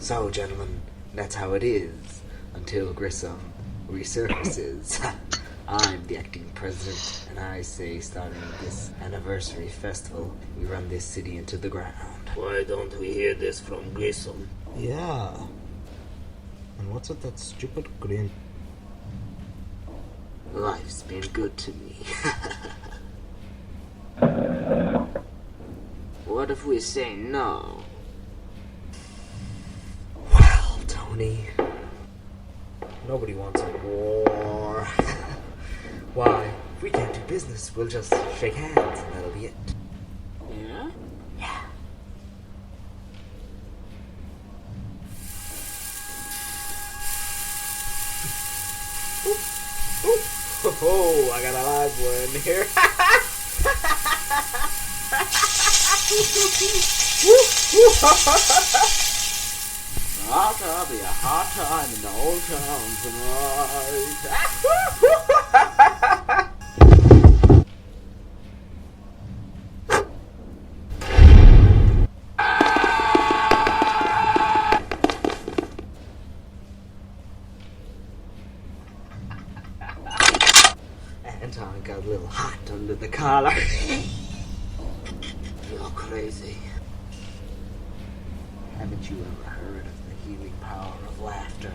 So, gentlemen, that's how it is until Grissom resurfaces. I'm the acting president, and I say starting this anniversary festival, we run this city into the ground. Why don't we hear this from Grissom? Yeah. And what's with that stupid grin? Life's been good to me. What if we say no? Well, Tony, nobody wants a war. Why? If we can't do business, we'll just shake hands and that'll be it. Yeah? Yeah. Oh, I got a live one here. I'll be a hot time in the old town tonight. Anton got a little hot under the collar. You're crazy. Haven't you ever heard of the healing power of laughter?